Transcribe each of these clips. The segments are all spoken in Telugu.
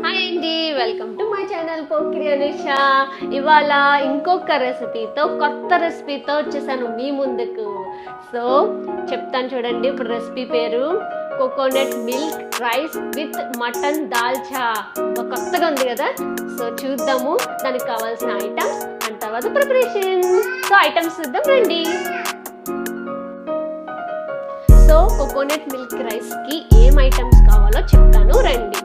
హాయ్ అండి, welcome to my channel Pokiri Anusha. ఇవాళ ఇంకొక రెసిపీతో, కొత్త రెసిపీతో వచ్చేసాను మీ ముందుకు. సో చెప్తాను చూడండి. ఇప్పుడు రెసిపీ పేరు coconut milk rice with mutton dalcha. కొత్తగా ఉంది కదా, సో చూద్దాము దానికి కావాల్సిన ఐటమ్స్ అండ్ తర్వాత ప్రిపరేషన్. సో ఐటమ్స్ చూద్దాం రండి. సో కోకోనట్ మిల్క్ రైస్కి ఏం ఐటమ్స్ కావాలో చెప్తాను రండి.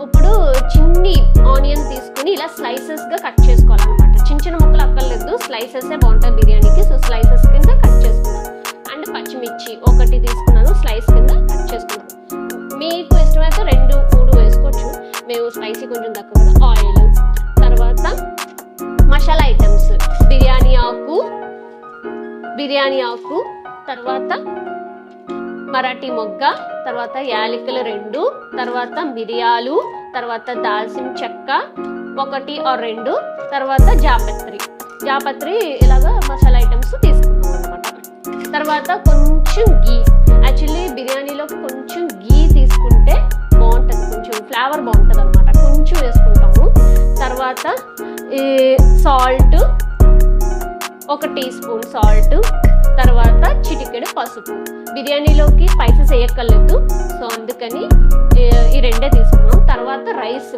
ఇప్పుడు చిన్ని ఆనియన్ తీసుకుని ఇలా స్లైసెస్గా కట్ చేసుకోవాలన్నమాట. చిన్న చిన్న ముక్కలు అక్కర్లేదు, స్లైసెసే బాగుంటాయి బిర్యానీకి. సో స్లైసెస్ కింద కట్ చేసుకున్నాను. అండ్ పచ్చిమిర్చి ఒకటి తీసుకున్నాను, స్లైస్ కింద కట్ చేసుకున్నాను. మీకు ఇష్టమైతే 2-3 వేసుకోవచ్చు, మేము స్పైసీ కొంచెం తక్కువ కదా. ఆయిల్, తర్వాత మసాలా ఐటమ్స్, బిర్యానీ ఆకు, తర్వాత మరాఠీ మొగ్గ, తర్వాత యాలకులు 2, తర్వాత మిరియాలు, తర్వాత దాల్చిన చెక్క 1 or 2, తర్వాత జాపత్రి ఇలాగా మసాలా ఐటమ్స్ తీసుకున్నాం అనమాట. తర్వాత కొంచెం గీ. యాక్చువల్లీ బిర్యానీలో కొంచెం గీ తీసుకుంటే బాగుంటుంది, కొంచెం ఫ్లేవర్ బాగుంటుంది అనమాట. కొంచెం వేసుకుంటాము. తర్వాత సాల్ట్, 1 టీ స్పూన్ సాల్ట్, తర్వాత చిటికెడు పసుపు. బిర్యానీలోకి స్పైసెస్ వేయక్కర్లేదు, సో అందుకని ఈ 2 తీసుకున్నాం. తర్వాత రైస్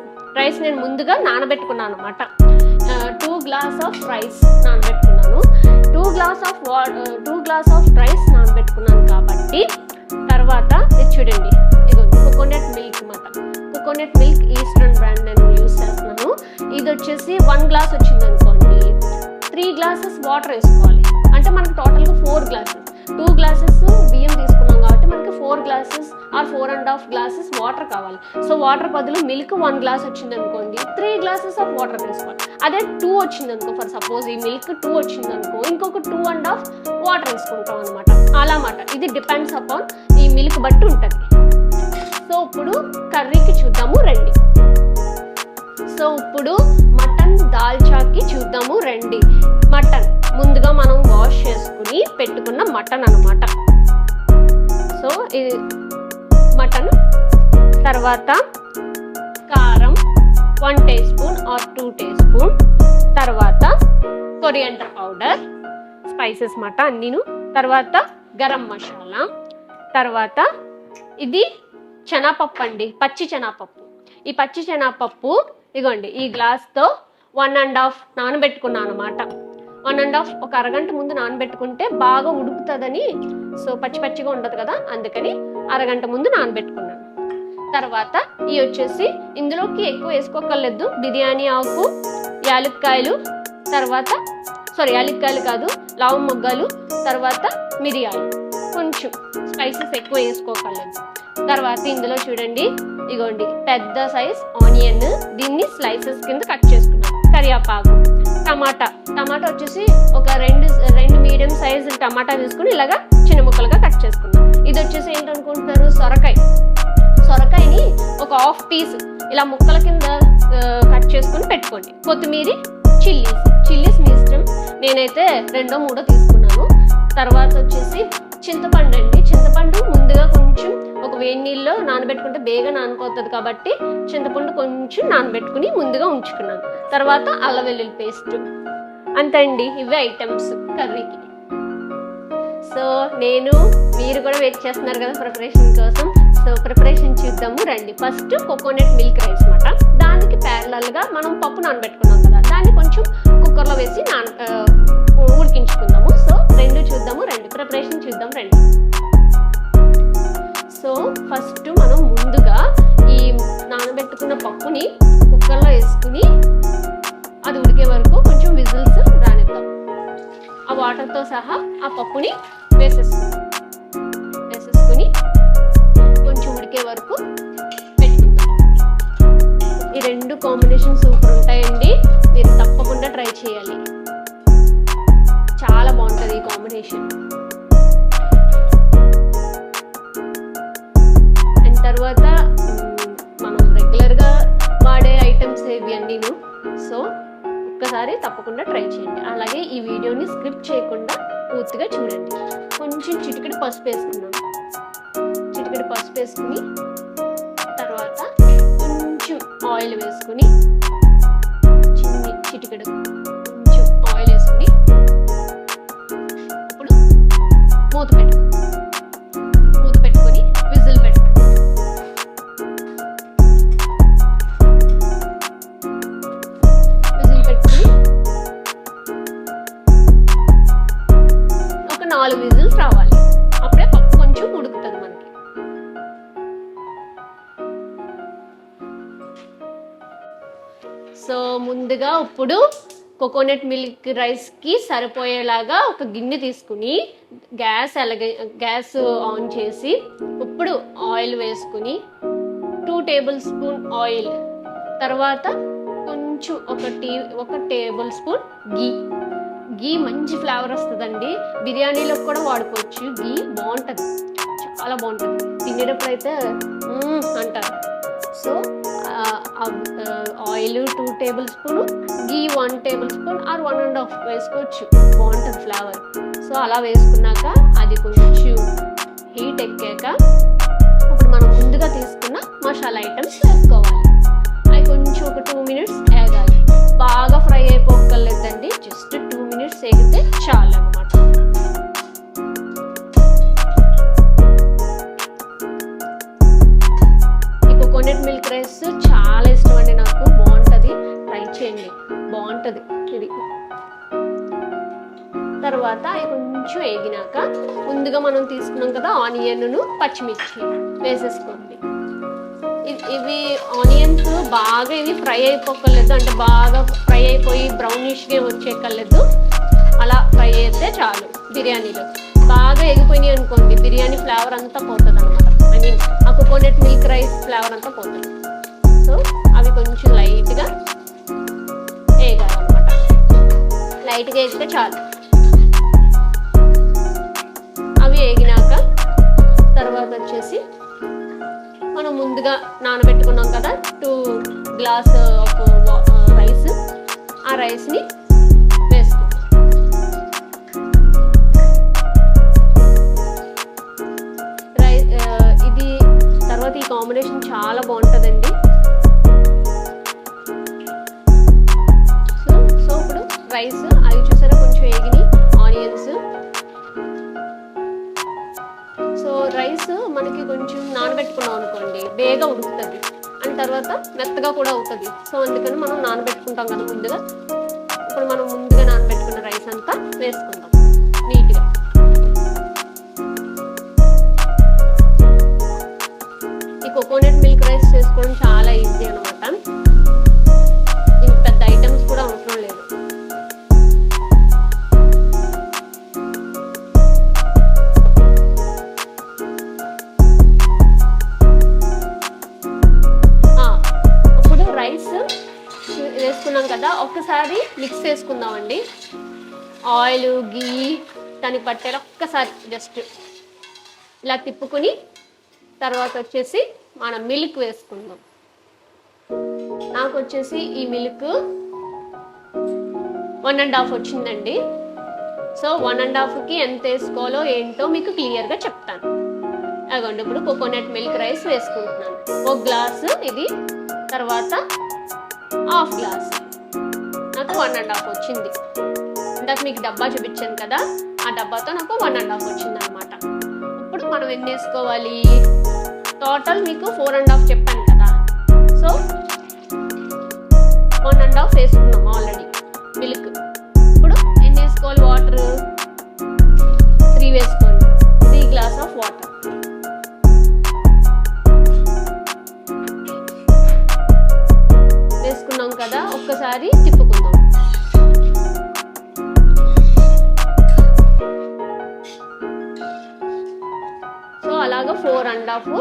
నేను ముందుగా నానబెట్టుకున్నాను అనమాట. 2 గ్లాస్ ఆఫ్ రైస్ నానబెట్టుకున్నాను. 2 గ్లాస్ ఆఫ్ రైస్ నానబెట్టుకున్నాను కాబట్టి తర్వాత ఇది చూడండి, ఇదిగోండి కోకోనట్ మిల్క్ అన్నమాట. కోకోనట్ మిల్క్ ఈస్టర్న్ బ్రాండ్ నేను యూస్ చేస్తున్నాను. ఇది వచ్చేసి 1 గ్లాస్ వచ్చింది అనుకోండి, 3 గ్లాసెస్ వాటర్ వేసుకోవాలి. అంటే మనకు టోటల్గా 4 గ్లాసెస్. 2 గ్లాసెస్ బియ్యం తీసుకున్నాం కాబట్టి మనకి 4 గ్లాసెస్ ఆర్ 4.5 గ్లాసెస్ వాటర్ కావాలి. సో వాటర్ బదులు మిల్క్ 1 గ్లాస్ వచ్చింది అనుకోండి, 3 గ్లాసెస్ ఆఫ్ వాటర్ వేసుకోవాలి. అదే 2 వచ్చింది అనుకో, ఫర్ సపోజ్ ఈ మిల్క్ 2 వచ్చింది అనుకో, ఇంకొక 2.5 వాటర్ వేసుకుంటాం అనమాట. అలా మాట. ఇది డిపెండ్స్ అపాన్ ఈ మిల్క్ బట్టి ఉంటుంది. సో ఇప్పుడు కర్రీకి చూద్దాము రండి. సో ఇప్పుడు మటన్ దాల్చాకి చూద్దాము రండి. మటన్ ముందుగా మనం వాష్ చేసుకుని పెట్టుకున్న మటన్ అనమాట. సో ఇది మటన్. తర్వాత కారం 1 teaspoon or 2 teaspoon. తర్వాత కొరియాండర్ పౌడర్, స్పైసెస్ మాట అన్నీను. తర్వాత గరం మసాలా. తర్వాత ఇది శనగపప్పు అండి, పచ్చి శనగపప్పు. ఈ పచ్చి శనగపప్పు ఇదిగోండి, ఈ గ్లాస్తో 1.5 నానబెట్టుకున్నాను అనమాట. 1.5 ఒక అరగంట ముందు నానబెట్టుకుంటే బాగా ఉడుకుతుందని. సో పచ్చిగా ఉండదు కదా, అందుకని అరగంట ముందు నానబెట్టుకున్నాను. తర్వాత ఇవి వచ్చేసి ఇందులోకి ఎక్కువ వేసుకోకర్లేదు. బిర్యానీ ఆకు, యాలక్కాయలు, తర్వాత యాలక్కాయలు కాదు, లవంగ మొగ్గలు, తర్వాత మిరియాలు. కొంచెం స్పైసెస్ ఎక్కువ వేసుకోకర్లేదు. తర్వాత ఇందులో చూడండి, ఇగోండి పెద్ద సైజ్ ఆనియన్, దీన్ని స్లైసెస్ కింద కట్ చేసుకున్నాను. కరివేపాకు, టమాటా వచ్చేసి ఒక 2 మీడియం సైజ్ టమాటా తీసుకుని ఇలాగా చిన్న ముక్కలుగా కట్ చేసుకున్నాను. ఇది వచ్చేసి ఏంటనుకుంటున్నారు, సొరకాయని ఒక 1/2 పీస్ ఇలా ముక్కల కింద కట్ చేసుకుని పెట్టుకోండి. కొత్తిమీర, చిల్లీస్ మీ ఇష్టం. నేనైతే 2-3 తీసుకున్నాను. తర్వాత వచ్చేసి చింతపండు అండి. చింతపండు ముందుగా కొంచెం ఒక వేడి నీళ్ళలో నానబెట్టుకుంటే బేగా నానుకోతుంది కాబట్టి చింతపండు కొంచెం నానబెట్టుకుని ముందుగా ఉంచుకున్నాను. తర్వాత అల్లం వెల్లుల్లి పేస్ట్. అంతే అండి, ఇవే ఐటమ్స్ కర్రీకి. సో మీరు కూడా వెయిట్ చేస్తున్నారు కదా ప్రిపరేషన్ కోసం. సో ప్రిపరేషన్ చూద్దాము రండి. ఫస్ట్ కోకోనట్ మిల్క్ రైస్ అన్నమాట. దానికి ప్యారలల్గా మనం పప్పు నానబెట్టుకున్నాం కదా, దాన్ని కొంచెం కుక్కర్లో వేసి ఉడికించుకుందాము. సో 2 చూద్దాము రండి, ప్రిపరేషన్ చూద్దాం రండి. సో ఫస్ట్ మనం ముందుగా ఈ నానబెట్టుకున్న పప్పుని కుక్కర్లో వేసుకుని అది ఉడికే వరకు కొంచెం విజిల్స్ రానిద్దాం. ఆ వాటర్తో సహా ఆ పప్పుని వేసేసుకుని కొంచెం ఉడికే వరకు పెట్టుకుందాం. ఈ 2 కాంబినేషన్ సూపర్ ఉంటాయండి, మీరు తప్పకుండా ట్రై చేయాలి. చాలా బాగుంటుంది ఈ కాంబినేషన్. అండ్ తర్వాత మనం రెగ్యులర్గా వాడే ఐటమ్స్ ఇవి అన్నీను. సో ఒక్కసారి తప్పకుండా ట్రై చేయండి. అలాగే ఈ వీడియోని స్కిప్ చేయకుండా పూర్తిగా చూడండి. కొంచెం చిటికెడు పసుపు వేసుకున్నాను. చిటికెడు పసుపు వేసుకుని తర్వాత కొంచెం ఆయిల్ వేసుకుని చిటికెడు కొంచెం ఆయిల్ వేసుకుని ఇప్పుడు మూత పెట్టుకొని విజిల్ పెట్టుకోండి. విజిల్ పెట్టుకుని ఒక 4 విజిల్స్ రావాలి. అప్పుడే పప్పు కొంచెం ఉడుకుతుంది మనకి. సో ముందుగా ఇప్పుడు కోకోనట్ మిల్క్ రైస్కి సరిపోయేలాగా ఒక గిన్నె తీసుకుని గ్యాస్ ఆన్ చేసి ఇప్పుడు ఆయిల్ వేసుకుని 2 టేబుల్ స్పూన్ ఆయిల్, తర్వాత కొంచెం ఒక టేబుల్ స్పూన్ గీ మంచి ఫ్లేవర్ వస్తుందండి. బిర్యానీలో కూడా వాడుకోవచ్చు. గీ బాగుంటుంది, చాలా బాగుంటుంది. తినేటప్పుడు అయితే అంటారు. So oil 2 table spoon, ghee 1 table spoon or 1.5 వేసుకోవచ్చు, బాగుంటుంది ఫ్లేవర్. సో అలా వేసుకున్నాక అది కొంచెం హీట్ ఎక్కాక ఇప్పుడు మనం ముందుగా తీసుకున్న మసాలా ఐటమ్స్ వేసుకోవాలి. అవి కొంచెం ఒక 2 మినిట్స్ వేగాలి. బాగా ఫ్రై అయిపోగలేదండి, జస్ట్ 2 మినిట్స్ వేగితే చాలు అన్నమాట. కోకోనట్ మిల్క్ రైస్ చాలా ఇష్టం అండి నాకు, బాగుంటుంది. ట్రై చేయండి, బాగుంటుంది ఇది. తర్వాత అవి కొంచెం వేగినాక ముందుగా మనం తీసుకున్నాం కదా ఆనియన్ను పచ్చిమిర్చి వేసేసుకోండి. ఇవి ఆనియన్స్ బాగా ఇవి ఫ్రై అయిపోకలేదు, అంటే బాగా ఫ్రై అయిపోయి బ్రౌనిష్గా వచ్చేయక్కర్లేదు. అలా ఫ్రై అయితే చాలు. బిర్యానీలో బాగా ఎగిపోయినాయి అనుకోండి, బిర్యానీ ఫ్లేవర్ అంతా పోతుంది అనమాట. ఐ మీన్ ఆ కోకోనట్ మిల్క్ రైస్ ఫ్లేవర్ అంతా పోతుంది. సో అవి కొంచెం లైట్గా వేగాలన్నమాట. లైట్గా వేగితే చాలు. అవి వేగినాక తర్వాత వచ్చేసి మనం ముందుగా నానబెట్టుకున్నాం కదా 2 గ్లాస్ ఆఫ్ రైస్, ఆ రైస్ని వేసుకుంటాం. ఇది తర్వాత ఈ కాంబినేషన్ చాలా బాగుంటుందండి. సో ఇప్పుడు రైస్ అవి చూసారా కొంచెం వేగిని ఆనియన్స్. సో రైస్ మనకి కొంచెం నానబెట్టుకున్నాం అనుకోండి బేగా ఉడుకుతుంది, అండ్ తర్వాత మెత్తగా కూడా అవుతుంది. సో అందుకని మనం నానబెట్టుకుంటాం కదా ముందుగా. ఇప్పుడు మనం ముందుగా నానబెట్టుకున్న రైస్ అంతా వేసుకుందాం నీట్గా. ఈ కోకోనట్ మిల్క్ రైస్ చేసుకోవడం చాలా ఈజీ అనమాట. దీనికి పెద్ద ఐటమ్స్ కూడా అవసరం లేదు. రైస్ వేసుకున్నాం కదా, ఒక్కసారి మిక్స్ చేసుకుందామండి. ఆయిల్ గీ దానికి పట్టేలా ఒక్కసారి జస్ట్ ఇలా తిప్పుకుని తర్వాత వచ్చేసి మనం మిల్క్ వేసుకుందాం. నాకు వచ్చేసి ఈ మిల్క్ 1.5 వచ్చిందండి. సో 1.5కి ఎంత వేసుకోవాలో ఏంటో మీకు క్లియర్గా చెప్తాను. అగోండి ఇప్పుడు కోకోనట్ మిల్క్ రైస్ వేసుకుంటున్నాను. 1 గ్లాసు ఇది, తర్వాత 1/2 గ్లాస్, నాకు 1.5 వచ్చింది. ఇందాక మీకు డబ్బా చూపించాను కదా, ఆ డబ్బాతో నాకు 1.5 వచ్చింది అనమాట. ఇప్పుడు మనం ఎన్ని వేసుకోవాలి? టోటల్ మీకు 4.5 చెప్పాను కదా. సో 1.5 వేసుకున్నాం ఆల్రెడీ మిల్క్. ఇప్పుడు ఎన్ని వేసుకోవాలి? వాటర్ 3 వేసుకోండి. 3 గ్లాస్ ఆఫ్ వాటర్ వేసుకున్నాం కదా, ఒక్కసారి తిప్పుకుందాం. సో అలాగా 4.5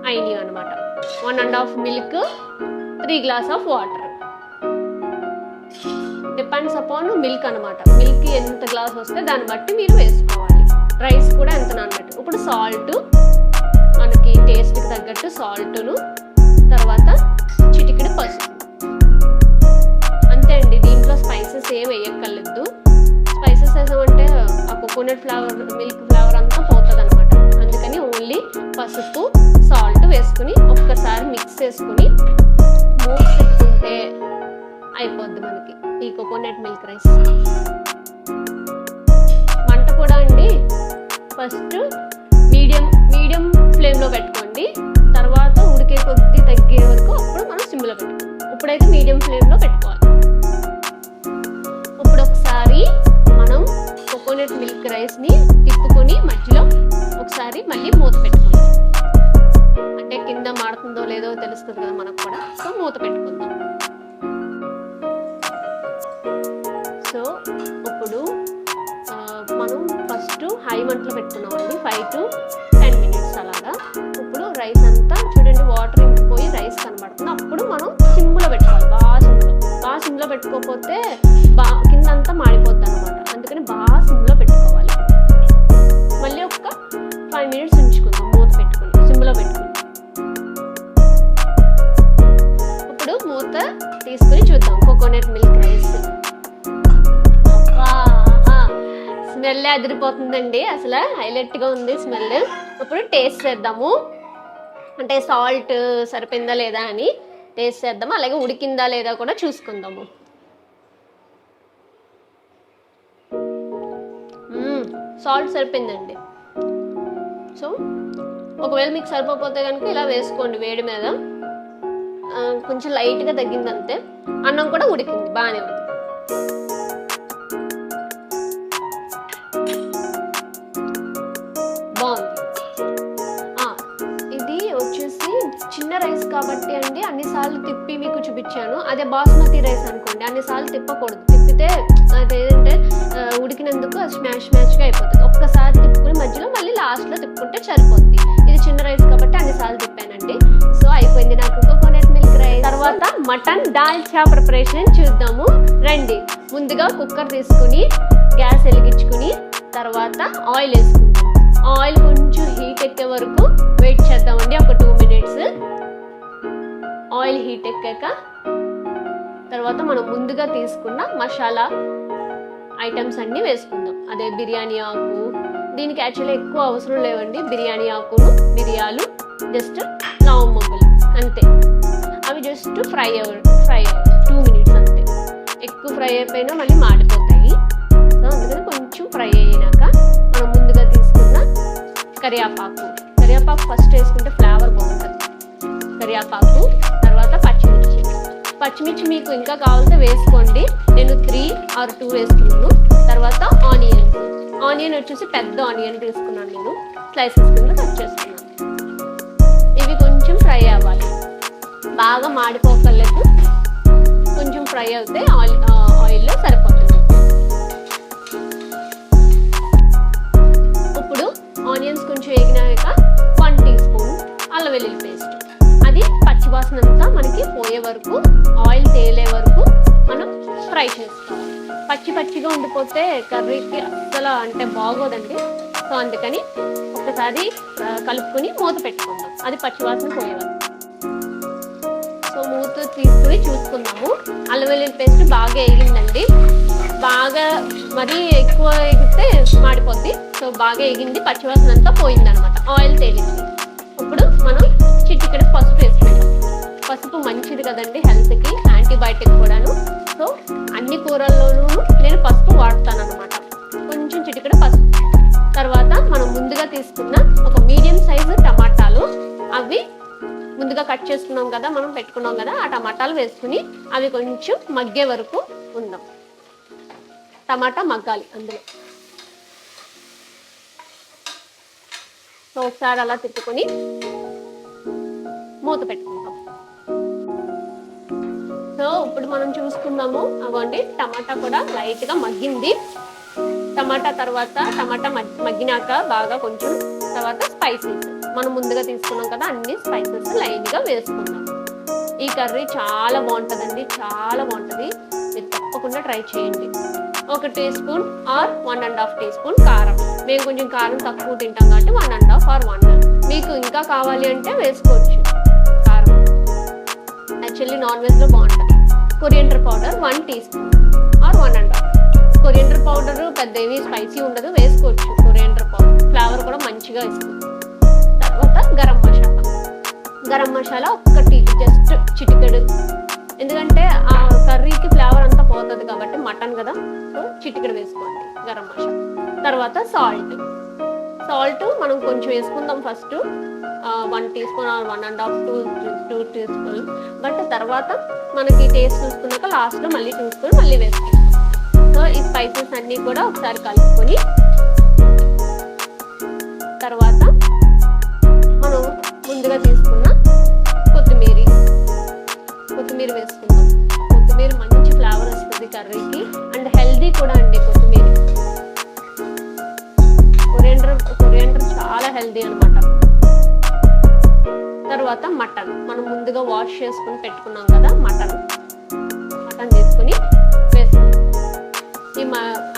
అయినాయి అనమాట. 1.5 milk, 3 glass of water. Depends upon milk అనమాట. మిల్క్ ఎంత గ్లాస్ వస్తే దాన్ని బట్టి మీరు వేసుకోవాలి. రైస్ కూడా ఎంత నానబెట్టు. ఇప్పుడు సాల్ట్, మనకి టేస్ట్కి తగ్గట్టు సాల్ట్ను, తర్వాత చిటికెడు పసుపు. అంతే అండి, దీంట్లో స్పైసెస్ ఏం వేయక్కర్లేదు. స్పైసెస్ వేసామంటే ఆ కోకోనట్ ఫ్లేవర్ మిల్క్ ఫ్లేవర్ అంతా పోతుంది అనమాట. అందుకని ఓన్లీ పసుపు సాల్ట్ వేసుకుని ఒక్కసారి మిక్స్ వేసేసుకుని మూత పెట్టుకుంటే అయిపోద్ది మనకి ఈ కోకోనట్ మిల్క్ రైస్. మంట కూడా అండి ఫస్ట్ మీడియం ఫ్లేమ్లో పెట్టుకోండి. తర్వాత ఉడికే కొద్ది తగ్గే వరకు అప్పుడు మనం సిమ్లో పెట్టుకోవాలి. ఇప్పుడైతే మీడియం ఫ్లేమ్లో పెట్టుకోవాలి. ఇప్పుడు ఒకసారి మనం కోకోనట్ మిల్క్ రైస్ని తిప్పుకొని మధ్యలో ఒకసారి మళ్ళీ మూత పెట్టుకోండి. అంటే కింద మాడుతుందో లేదో తెలుస్తుంది కదా మనకు కూడా. సో మూత పెట్టుకుందాం. సో ఇప్పుడు మనం ఫస్ట్ హై మంటలో పెట్టుకున్నామండి 5 to 10 minutes అలాగా. ఇప్పుడు రైస్ అంతా చూడండి వాటర్ ఇంకిపోయి రైస్ కనబడుతుంది. అప్పుడు మనం సిమ్లో పెట్టుకోవాలి. బాగా సిమ్లో పెట్టుకోకపోతే కింద అంతా మాడిపోద్ది అనమాట. అందుకని బాగా సిమ్లో పెట్టుకోవాలి. మళ్ళీ ఒక 5 minutes ఉంచుకుందాం మూత పెట్టుకుని సిమ్లో పెట్టుకుని. ఇప్పుడు మూత తీసుకుని చూద్దాం కోకోనట్ మిల్క్ రైస్. స్మెల్ అదిరిపోతుందండి, అసలు హైలైట్గా ఉంది స్మెల్. ఇప్పుడు టేస్ట్ చేద్దాము, అంటే సాల్ట్ సరిపోయిందా లేదా అని టేస్ట్ చేద్దాము. అలాగే ఉడికిందా లేదా కూడా చూసుకుందాము. సాల్ట్ సరిపోయిందండి. సో ఒకవేళ మీకు సరిపోతే కనుక ఇలా వేసుకోండి వేడి మీద. కొంచెం లైట్గా తగ్గింది అంతే. అన్నం కూడా ఉడికింది, బాగానే ఉంది. బాగుంది. ఇది వచ్చేసి చిన్న రైస్ కాబట్టి అండి అన్నిసార్లు తిప్పి మీకు చూపించాను. అదే బాస్మతి రైస్ అనుకోండి అన్నిసార్లు తిప్పకూడదు. తిప్పితే అదేంటంటే ఉడికినందుకు అది స్మాష్గా అయిపోతుంది. ఒక్కసారి తిప్పుకుని మధ్యలో మళ్ళీ లాస్ట్లో తిప్పుకుంటే సరిపోద్ది. ఇది చిన్న రైస్ కాబట్టి అన్నిసార్లు తిప్పానండి. సో అయిపోయింది నాకు కోకోనట్ మిల్క్ రైస్. తర్వాత మటన్ దాల్చా ప్రిపరేషన్ చూద్దాము రండి. ముందుగా కుక్కర్ తీసుకుని గ్యాస్ వెలిగించుకుని తర్వాత ఆయిల్ వేసుకుందాం. ఆయిల్ కొంచెం హీట్ ఎక్కే వరకు వెయిట్ చేద్దామండి, ఒక 2 minutes. ఆయిల్ హీట్ ఎక్కాక తర్వాత మనం ముందుగా తీసుకున్న మసాలా ఐటమ్స్ అన్నీ వేసుకుందాం. అదే బిర్యానీ ఆకు, దీనికి యాక్చువల్లీ ఎక్కువ అవసరం లేవండి. బిర్యానీ ఆకులు, మిరియాలు, జస్ట్ లవంగ మొగ్గలు అంతే. అవి జస్ట్ ఫ్రై 2 minutes అంతే. ఎక్కువ ఫ్రై అయిపోయినా మళ్ళీ మాడిపోతాయి. సో అందుకని కొంచెం ఫ్రై అయినాక మనం ముందుగా తీసుకున్న కరివేపాకు ఫస్ట్ వేసుకుంటే ఫ్లేవర్ బాగుంటుంది. కరివేపాకు, తర్వాత పచ్చిమిర్చి మీకు ఇంకా కావాలంటే వేసుకోండి. నేను 3 or 2 వేసుకున్నాను. తర్వాత ఆనియన్ వచ్చేసి పెద్ద ఆనియన్ తీసుకున్నాను నేను, స్లైసెస్ కింద కట్ చేసుకున్నాను. ఇవి కొంచెం ఫ్రై అవ్వాలి, బాగా మాడిపోకలేదు. కొంచెం ఫ్రై అవుతే ఆయిల్లో సరిపోతుంది. ఇప్పుడు ఆనియన్స్ కొంచెం వేగినాక 1 teaspoon అల్లం వెల్లుల్లి పేస్ట్. అది పచ్చివాసన అంతా మనకి పోయే వరకు, ఆయిల్ తేలే వరకు మనం ఫ్రై చేసుకోవాలి. పచ్చిగా ఉండిపోతే కర్రీకి అస్సలు అంటే బాగోదండి. సో అందుకని ఒకసారి కలుపుకొని మూత పెట్టుకుందాం, అది పచ్చివాసన పోయే వరకు. సో మూత తీసుకుని చూసుకుందాము. అల్లం వెల్లుల్లి పేస్ట్ బాగా వేగిందండి. బాగా మరీ ఎక్కువ ఎగితే మాడిపోద్ది. సో బాగా ఎగింది, పచ్చివాసన అంతా పోయింది అనమాట, ఆయిల్ తేలింది. ఇప్పుడు మనం చిటికెడ పసుపు వేసుకుంటాం. పసుపు మంచిది కదండి హెల్త్కి, యాంటీబయాటిక్ కూడాను. సో అన్ని కూరల్లోనూ నేను పసుపు వాడతాను అనమాట. కొంచెం చిటికెడ పసుపు. తర్వాత మనం ముందుగా తీసుకున్న ఒక మీడియం సైజు టమాటాలు, అవి ముందుగా కట్ చేసుకున్నాం కదా, మనం పెట్టుకున్నాం కదా, ఆ టమాటాలు వేసుకుని అవి కొంచెం మగ్గే వరకు ఉందాం. టమాటా మగ్గాలి అందులో. సో ఒకసారి అలా తిప్పుకొని మూత పెట్టుకుంటాం. సో ఇప్పుడు మనం చూసుకుందాము. అవ్వండి టమాటా కూడా లైట్గా మగ్గింది. టమాటా మగ్గినాక బాగా కొంచెం తర్వాత స్పైసెస్ మనం ముందుగా తీసుకున్నాం కదా, అన్ని స్పైసెస్ లైట్గా వేసుకుందాం. ఈ కర్రీ చాలా బాగుంటుందండి, చాలా బాగుంటుంది. మీరు తప్పకుండా ట్రై చేయండి. 1 teaspoon or 1.5 teaspoon కారం. మేము కొంచెం కారం తక్కువ తింటాం కాబట్టి 1.5 or 1. మీకు ఇంకా కావాలి అంటే వేసుకోవచ్చు కారం. యాక్చువల్లీ నాన్ వెజ్లో బాగుంటుంది. Coriander powder 1 teaspoon or 1.5. Coriander powder పెద్ద ఏమీ స్పైసీ ఉండదు, వేసుకోవచ్చు. కొరియండర్ పౌడర్ ఫ్లేవర్ కూడా మంచిగా ఇస్తుంది. తర్వాత గరం మసాలా 1 జస్ట్ చిటికెడు, ఎందుకంటే ఆ కర్రీకి ఫ్లేవర్ అంతా పోతుంది కాబట్టి మటన్ కదా, సో చిటికెడు వేసుకోండి గరం మసాలా. తర్వాత సాల్ట్ మనం కొంచెం వేసుకుందాం first, 1 teaspoon or 1.5 2 teaspoon. But తర్వాత మనకి టేస్ట్ చూసుకున్నాక లాస్ట్లో మళ్ళీ 2 స్పూన్ మళ్ళీ వేసుకుంటాం. సో ఈ స్పైసెస్ అన్నీ కూడా ఒకసారి కలుపుకొని తర్వాత మనం ముందుగా తీసుకున్న కొత్తిమీర వేసుకుందాం. కొత్తిమీర మంచి ఫ్లేవర్ వస్తుంది కర్రీకి, అండ్ హెల్దీ కూడా అండి కొత్తిమీర. కొరియాండర్ చాలా హెల్దీ అనమాట. తర్వాత మటన్ మనం ముందుగా వాష్ చేసుకుని పెట్టుకున్నాం కదా, మటన్ తీసుకుని వేసుకుందాం.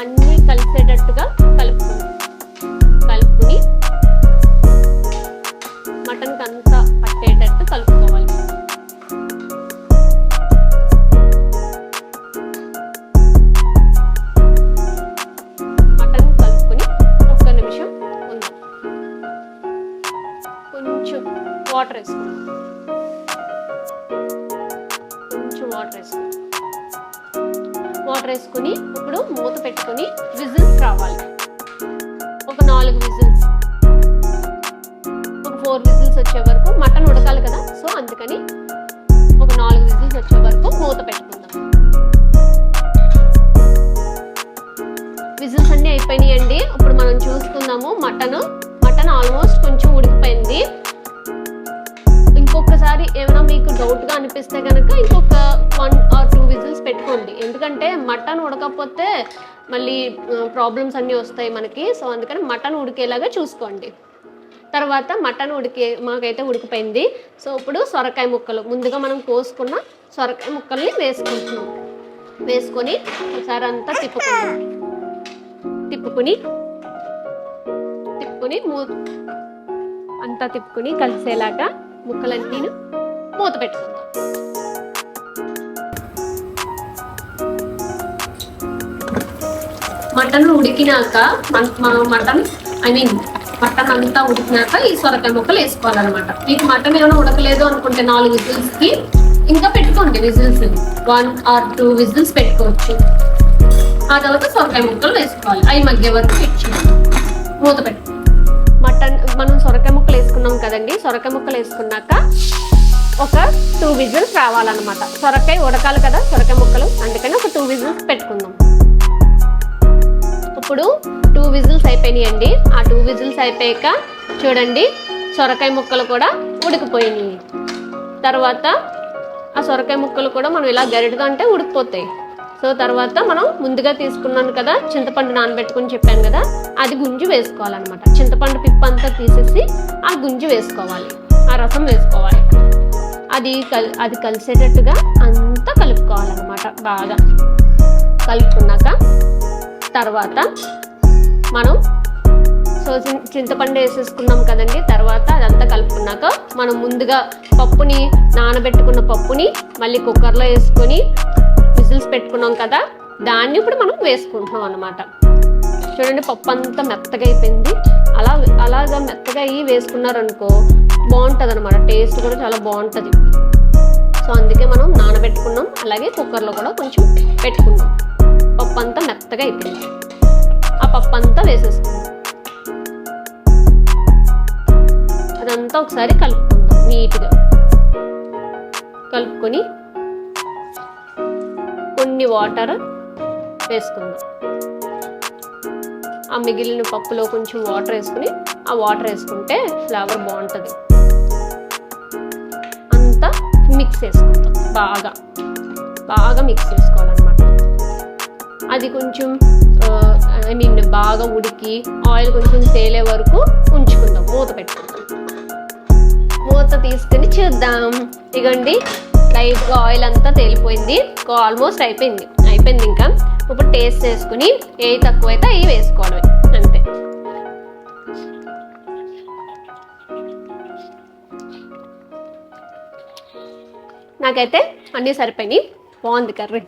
అన్నీ కలిసేటట్టుగా కలుపుకుని మటన్కి అంతా పట్టేటట్టు కలుపుకోవాలి. మటన్ కలుపుకొని 1 నిమిషం ఉందాం. కొంచెం వాటర్ వేసుకుందాం. వాటర్ వేసుకుని ఇప్పుడు మూత పెట్టుకుని విజిల్స్ రావాలి. ఒక 4 విజిల్స్, ఒక 4 విజిల్స్ వచ్చే వరకు, మటన్ ఉడకాలి కదా, సో అందుకని ఒక 4 విజిల్స్ వచ్చే వరకు మూత పెట్టుకుందాం. విజిల్స్ అన్నీ అయిపోయినాయండి. ఇప్పుడు మనం చూసుకుందాము. మటన్ ఆల్మోస్ట్ కొంచెం ఉడికిపోయింది. ఇంకొకసారి ఏమైనా మీకు డౌట్గా అనిపిస్తే కనుక ఇంకొక 1 or 2 విజిల్స్ పెట్టుకోండి. ఎందుకంటే మటన్ ఉడకపోతే మళ్ళీ ప్రాబ్లమ్స్ అన్నీ వస్తాయి మనకి. సో అందుకని మటన్ ఉడికేలాగా చూసుకోండి. తర్వాత మటన్ మాకైతే ఉడికిపోయింది. సో ఇప్పుడు సొరకాయ ముక్కలు, ముందుగా మనం కోసుకున్న సొరకాయ ముక్కల్ని వేసుకొని ఒకసారి అంతా తిప్పుకుని అంతా తిప్పుకుని కలిసేలాగా ముక్కలన్నీ మూత పెట్టుకుందాం. మటన్ ఉడికినాక మటన్ అంతా ఉడికినాక ఈ సొరకాయ ముక్కలు వేసుకోవాలన్నమాట. మీకు మటన్ ఏమైనా ఉడకలేదు అనుకుంటే 4 విజిల్స్కి ఇంకా పెట్టుకోండి విజిల్స్, 1 or 2 విజిల్స్ పెట్టుకోవచ్చు. ఆ తర్వాత సొరకాయ ముక్కలు వేసుకోవాలి. అవి మగ్గే వరకు మూత పెట్టు. మనం సొరకాయ ముక్కలు వేసుకున్నాం కదండి. సొరకాయ ముక్కలు వేసుకున్నాక ఒక 2 విజిల్స్ రావాలన్నమాట. సొరకాయ ఉడకాలి కదా సొరకాయ ముక్కలు, అందుకని ఒక 2 విజిల్స్ పెట్టుకుందాం. ఇప్పుడు 2 విజిల్స్ అయిపోయినాయండి. ఆ 2 విజిల్స్ అయిపోయాక చూడండి సొరకాయ ముక్కలు కూడా ఉడికిపోయినాయి. తర్వాత ఆ సొరకాయ ముక్కలు కూడా మనం ఇలా గరిటతో అంటే ఉడికిపోతాయి. సో తర్వాత మనం ముందుగా తీసుకున్నాను కదా చింతపండు నానబెట్టుకుని చెప్పాను కదా, అది గుంజి వేసుకోవాలన్నమాట. చింతపండు పిప్ప అంతా తీసేసి ఆ గుంజి వేసుకోవాలి, ఆ రసం వేసుకోవాలి. అది కలిసేటట్టుగా అంతా కలుపుకోవాలన్నమాట. బాగా కలుపుకున్నాక తర్వాత మనం చింతపండు వేసేసుకున్నాం కదండి. తర్వాత అదంతా కలుపుకున్నాక మనం ముందుగా నానబెట్టుకున్న పప్పుని మళ్ళీ కుక్కర్లో వేసుకొని విజిల్స్ పెట్టుకున్నాం కదా, దాన్ని ఇప్పుడు మనం వేసుకుంటున్నాం అన్నమాట. చూడండి పప్పు అంతా మెత్తగా అయిపోయింది. అలాగా మెత్తగా వేసుకున్నారనుకో బాగుంటుంది అనమాట. టేస్ట్ కూడా చాలా బాగుంటుంది. సో అందుకే మనం నానబెట్టుకున్నాం, అలాగే కుక్కర్లో కూడా కొంచెం పెట్టుకున్నాం. పప్పు అంతా మెత్తగా అయిపోయింది. ఆ పప్పు అంతా వేసేసుకుందాం. అదంతా ఒకసారి కలుపుకుందాం. నీట్గా కలుపుకొని కొన్ని వాటర్ వేసుకుందాం. ఆ మిగిలిన పప్పులో కొంచెం వాటర్ వేసుకుని ఆ వాటర్ వేసుకుంటే ఫ్లేవర్ బాగుంటుంది. అంతా మిక్స్ చేసుకుంటాం. బాగా మిక్స్ చేసుకోవాలన్నమాట. అది కొంచెం బాగా ఉడికి ఆయిల్ కొంచెం తేలే వరకు ఉంచుకుందాం. మూత పెట్టుకుందాం. మూత తీసుకుని చూద్దాం. ఇగండి లైట్గా ఆయిల్ అంతా తేలిపోయింది. ఆల్మోస్ట్ అయిపోయింది. ఇంకా ఇప్పుడు టేస్ట్ చేసుకుని ఏవి తక్కువైతే అవి వేసుకోవడమే, అంతే. నాకైతే అన్నీ సరిపోయినాయి. బాగుంది కర్రీ.